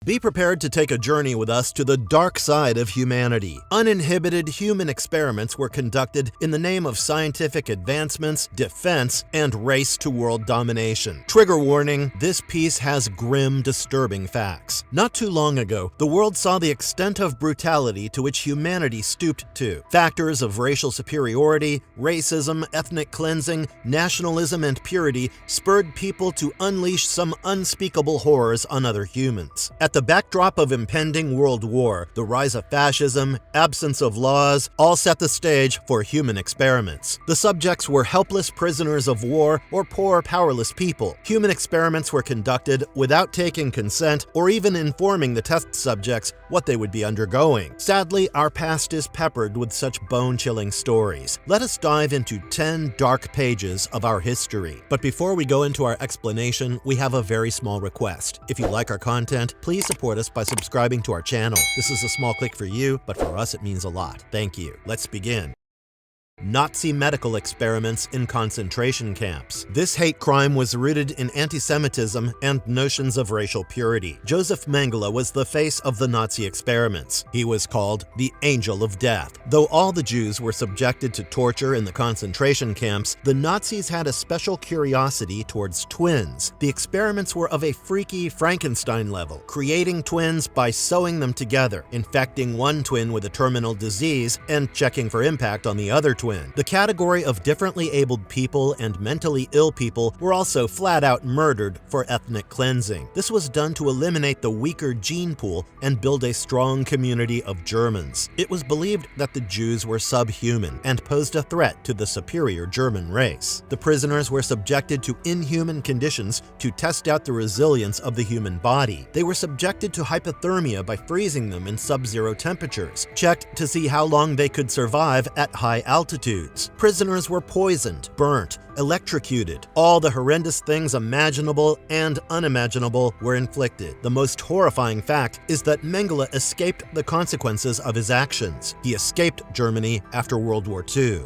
Be prepared to take a journey with us to the dark side of humanity. Uninhibited human experiments were conducted in the name of scientific advancements, defense, and race to world domination. Trigger warning, this piece has grim, disturbing facts. Not too long ago, the world saw the extent of brutality to which humanity stooped to. Factors of racial superiority, racism, ethnic cleansing, nationalism, and purity spurred people to unleash some unspeakable horrors on other humans. At the backdrop of impending world war, the rise of fascism, absence of laws, all set the stage for human experiments. The subjects were helpless prisoners of war or poor, powerless people. Human experiments were conducted without taking consent or even informing the test subjects what they would be undergoing. Sadly, our past is peppered with such bone-chilling stories. Let us dive into 10 dark pages of our history. But before we go into our explanation, we have a very small request. If you like our content, please support us by subscribing to our channel. This is a small click for you, but for us it means a lot. Thank you. Let's begin. Nazi medical experiments in concentration camps. This hate crime was rooted in anti-Semitism and notions of racial purity. Josef Mengele was the face of the Nazi experiments. He was called the Angel of Death. Though all the Jews were subjected to torture in the concentration camps, the Nazis had a special curiosity towards twins. The experiments were of a freaky Frankenstein level, creating twins by sewing them together, infecting one twin with a terminal disease, and checking for impact on the other twin. The category of differently abled people and mentally ill people were also flat out murdered for ethnic cleansing. This was done to eliminate the weaker gene pool and build a strong community of Germans. It was believed that the Jews were subhuman and posed a threat to the superior German race. The prisoners were subjected to inhuman conditions to test out the resilience of the human body. They were subjected to hypothermia by freezing them in sub-zero temperatures, checked to see how long they could survive at high altitudes. Prisoners were poisoned, burnt, electrocuted. All the horrendous things imaginable and unimaginable were inflicted. The most horrifying fact is that Mengele escaped the consequences of his actions. He escaped Germany after World War II.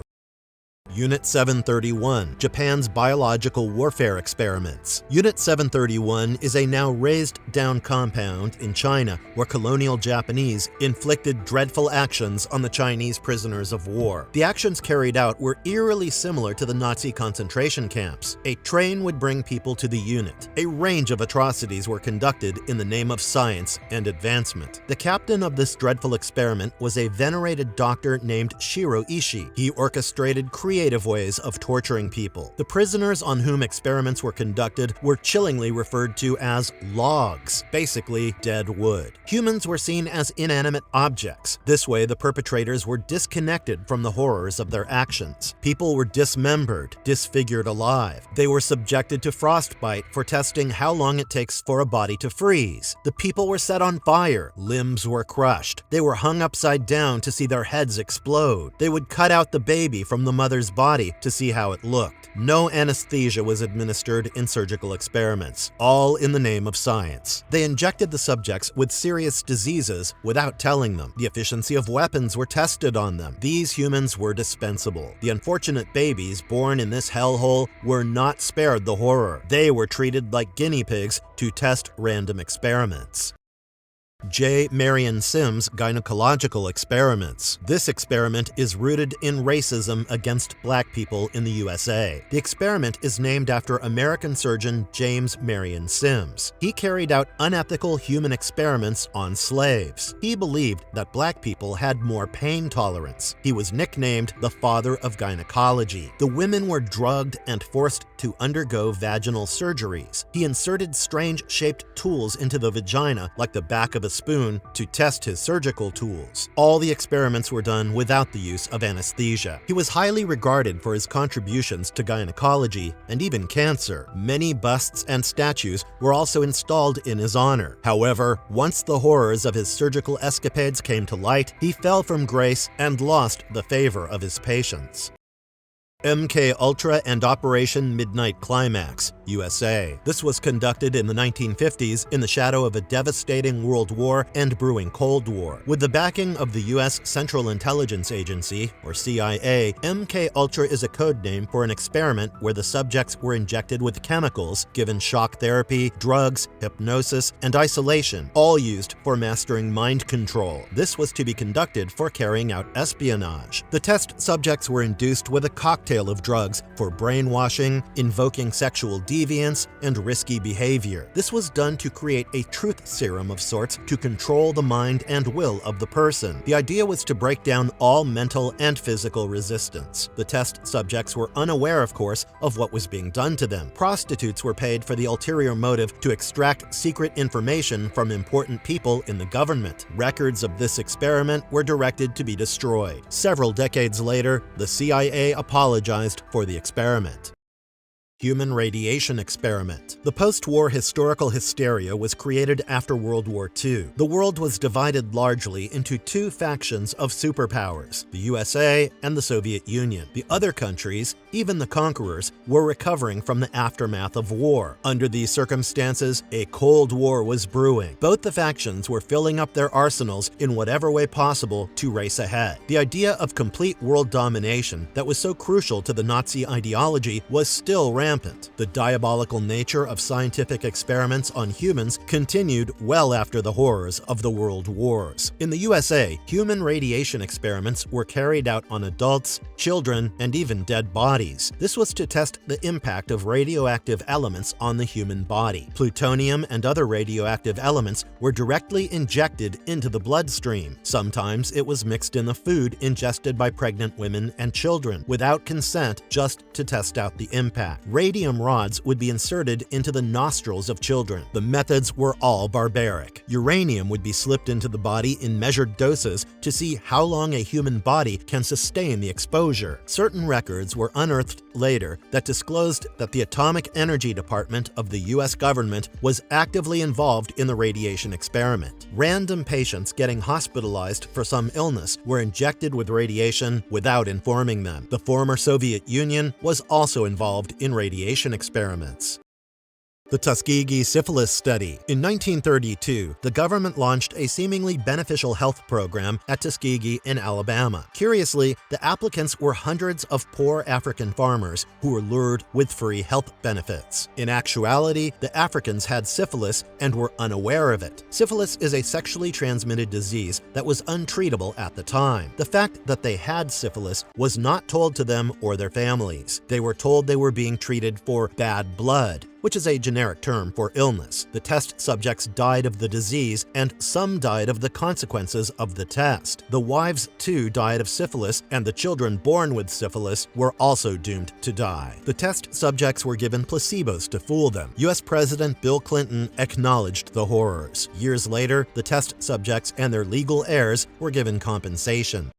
Unit 731, Japan's biological warfare experiments. Unit 731 is a now razed-down compound in China where colonial Japanese inflicted dreadful actions on the Chinese prisoners of war. The actions carried out were eerily similar to the Nazi concentration camps. A train would bring people to the unit. A range of atrocities were conducted in the name of science and advancement. The captain of this dreadful experiment was a venerated doctor named Shiro Ishii. He orchestrated creative ways of torturing people. The prisoners on whom experiments were conducted were chillingly referred to as logs, basically dead wood. Humans were seen as inanimate objects. This way, the perpetrators were disconnected from the horrors of their actions. People were dismembered, disfigured alive. They were subjected to frostbite for testing how long it takes for a body to freeze. The people were set on fire. Limbs were crushed. They were hung upside down to see their heads explode. They would cut out the baby from the mother's body to see how it looked. No anesthesia was administered in surgical experiments, all in the name of science. They injected the subjects with serious diseases without telling them. The efficiency of weapons were tested on them. These humans were dispensable. The unfortunate babies born in this hellhole were not spared the horror. They were treated like guinea pigs to test random experiments. Marian Sims gynecological experiments. This experiment is rooted in racism against black people in the USA. The experiment is named after American surgeon James Marian Sims. He carried out unethical human experiments on slaves. He believed that black people had more pain tolerance. He was nicknamed the father of gynecology. The women were drugged and forced to undergo vaginal surgeries. He inserted strange-shaped tools into the vagina like the back of a spoon to test his surgical tools. All the experiments were done without the use of anesthesia. He was highly regarded for his contributions to gynecology and even cancer. Many busts and statues were also installed in his honor. However, once the horrors of his surgical escapades came to light, he fell from grace and lost the favor of his patients. MK Ultra and Operation Midnight Climax, USA. This was conducted in the 1950s in the shadow of a devastating World War and brewing Cold War. With the backing of the U.S. Central Intelligence Agency, or CIA, MK Ultra is a code name for an experiment where the subjects were injected with chemicals, given shock therapy, drugs, hypnosis, and isolation, all used for mastering mind control. This was to be conducted for carrying out espionage. The test subjects were induced with a cocktail of drugs for brainwashing, invoking sexual deviance, and risky behavior. This was done to create a truth serum of sorts to control the mind and will of the person. The idea was to break down all mental and physical resistance. The test subjects were unaware, of course, of what was being done to them. Prostitutes were paid for the ulterior motive to extract secret information from important people in the government. Records of this experiment were directed to be destroyed. Several decades later, the CIA apologized for the experiment. Human radiation experiment. The post-war historical hysteria was created after World War II. The world was divided largely into two factions of superpowers, the USA and the Soviet Union. The other countries, even the conquerors, were recovering from the aftermath of war. Under these circumstances, a Cold War was brewing. Both the factions were filling up their arsenals in whatever way possible to race ahead. The idea of complete world domination that was so crucial to the Nazi ideology was still rampant. The diabolical nature of scientific experiments on humans continued well after the horrors of the World Wars. In the USA, human radiation experiments were carried out on adults, children, and even dead bodies. This was to test the impact of radioactive elements on the human body. Plutonium and other radioactive elements were directly injected into the bloodstream. Sometimes it was mixed in the food ingested by pregnant women and children, without consent, just to test out the impact. Radium rods would be inserted into the nostrils of children. The methods were all barbaric. Uranium would be slipped into the body in measured doses to see how long a human body can sustain the exposure. Certain records were unearthed later that disclosed that the Atomic Energy Department of the US government was actively involved in the radiation experiment. Random patients getting hospitalized for some illness were injected with radiation without informing them. The former Soviet Union was also involved in radiation experiments. The Tuskegee syphilis study. In 1932, the government launched a seemingly beneficial health program at Tuskegee in Alabama. Curiously, the applicants were hundreds of poor African farmers who were lured with free health benefits. In actuality, the Africans had syphilis and were unaware of it. Syphilis is a sexually transmitted disease that was untreatable at the time. The fact that they had syphilis was not told to them or their families. They were told they were being treated for bad blood, which is a generic term for illness. The test subjects died of the disease, and some died of the consequences of the test. The wives, too, died of syphilis, and the children born with syphilis were also doomed to die. The test subjects were given placebos to fool them. US President Bill Clinton acknowledged the horrors. Years later, the test subjects and their legal heirs were given compensation.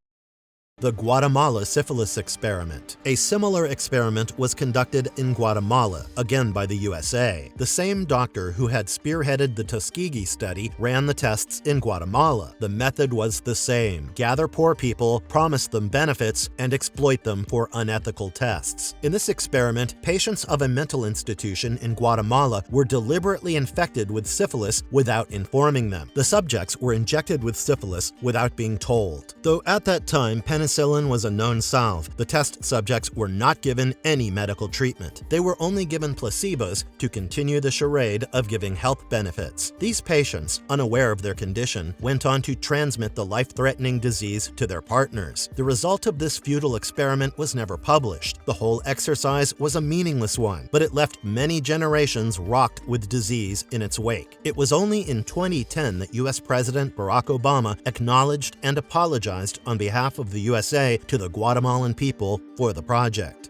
The Guatemala syphilis experiment. A similar experiment was conducted in Guatemala, again by the USA. The same doctor who had spearheaded the Tuskegee study ran the tests in Guatemala. The method was the same: gather poor people, promise them benefits, and exploit them for unethical tests. In this experiment, patients of a mental institution in Guatemala were deliberately infected with syphilis without informing them. The subjects were injected with syphilis without being told. Though at that time, penicillin was a known salve, the test subjects were not given any medical treatment. They were only given placebos to continue the charade of giving health benefits. These patients, unaware of their condition, went on to transmit the life-threatening disease to their partners. The result of this futile experiment was never published. The whole exercise was a meaningless one, but it left many generations rocked with disease in its wake. It was only in 2010 that US President Barack Obama acknowledged and apologized on behalf of the USA to the Guatemalan people for the project.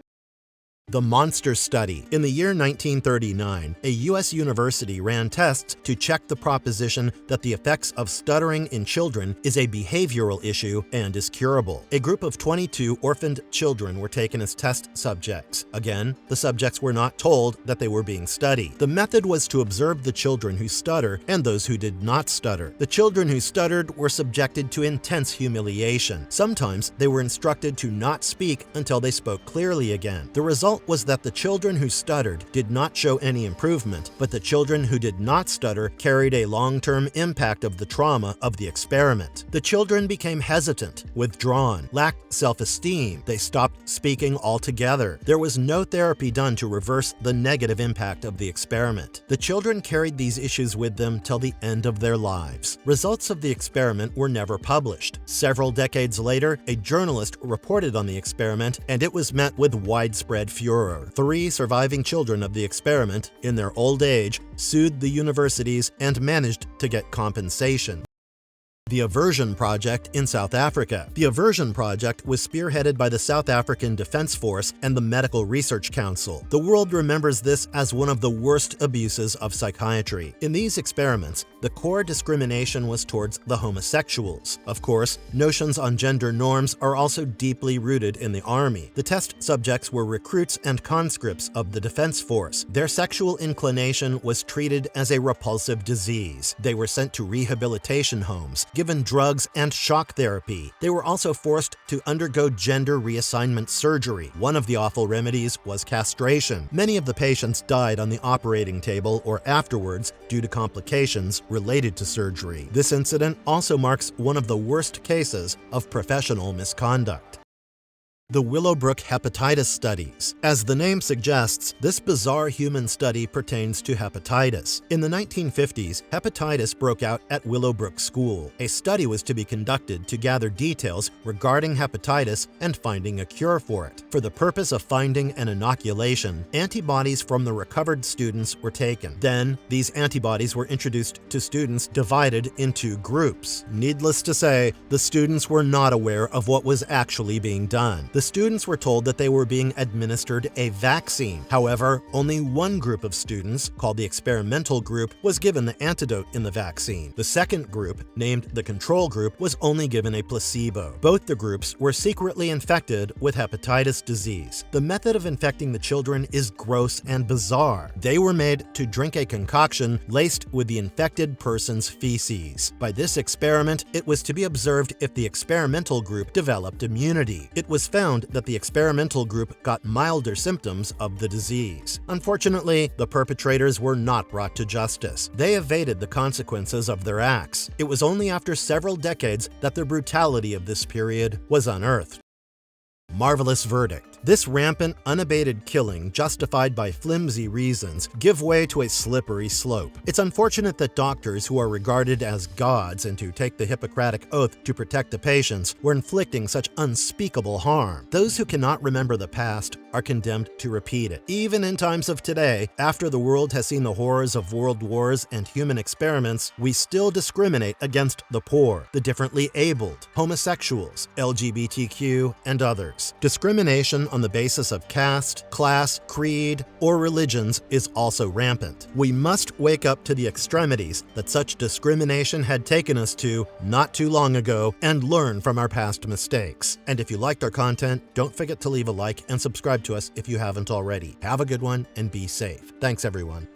The Monster Study. In the year 1939, a U.S. university ran tests to check the proposition that the effects of stuttering in children is a behavioral issue and is curable. A group of 22 orphaned children were taken as test subjects. Again, the subjects were not told that they were being studied. The method was to observe the children who stutter and those who did not stutter. The children who stuttered were subjected to intense humiliation. Sometimes they were instructed to not speak until they spoke clearly again. The result was that the children who stuttered did not show any improvement, but the children who did not stutter carried a long-term impact of the trauma of the experiment. The children became hesitant, withdrawn, lacked self-esteem. They stopped speaking altogether. There was no therapy done to reverse the negative impact of the experiment. The children carried these issues with them till the end of their lives. Results of the experiment were never published. Several decades later, a journalist reported on the experiment, and it was met with widespread furor. 3 surviving children of the experiment, in their old age, sued the universities and managed to get compensation. The Aversion Project in South Africa. The Aversion Project was spearheaded by the South African Defense Force and the Medical Research Council. The world remembers this as one of the worst abuses of psychiatry. In these experiments, the core discrimination was towards the homosexuals. Of course, notions on gender norms are also deeply rooted in the Army. The test subjects were recruits and conscripts of the Defense Force. Their sexual inclination was treated as a repulsive disease. They were sent to rehabilitation homes, given drugs and shock therapy. They were also forced to undergo gender reassignment surgery. One of the awful remedies was castration. Many of the patients died on the operating table or afterwards due to complications related to surgery. This incident also marks one of the worst cases of professional misconduct. The Willowbrook Hepatitis Studies. As the name suggests, this bizarre human study pertains to hepatitis. In the 1950s, hepatitis broke out at Willowbrook School. A study was to be conducted to gather details regarding hepatitis and finding a cure for it. For the purpose of finding an inoculation, antibodies from the recovered students were taken. Then, these antibodies were introduced to students divided into groups. Needless to say, the students were not aware of what was actually being done. The students were told that they were being administered a vaccine. However, only one group of students, called the experimental group, was given the antidote in the vaccine. The second group, named the control group, was only given a placebo. Both the groups were secretly infected with hepatitis disease. The method of infecting the children is gross and bizarre. They were made to drink a concoction laced with the infected person's feces. By this experiment, it was to be observed if the experimental group developed immunity. It was found that the experimental group got milder symptoms of the disease. Unfortunately, the perpetrators were not brought to justice. They evaded the consequences of their acts. It was only after several decades that the brutality of this period was unearthed. Marvelous verdict. This rampant, unabated killing, justified by flimsy reasons, give way to a slippery slope. It's unfortunate that doctors who are regarded as gods and who take the Hippocratic oath to protect the patients were inflicting such unspeakable harm. Those who cannot remember the past are condemned to repeat it. Even in times of today, after the world has seen the horrors of world wars and human experiments, we still discriminate against the poor, the differently abled, homosexuals, LGBTQ, and others. Discrimination on the basis of caste, class, creed, or religions is also rampant. We must wake up to the extremities that such discrimination had taken us to not too long ago and learn from our past mistakes. And if you liked our content, don't forget to leave a like and subscribe to us if you haven't already. Have a good one and be safe. Thanks, everyone.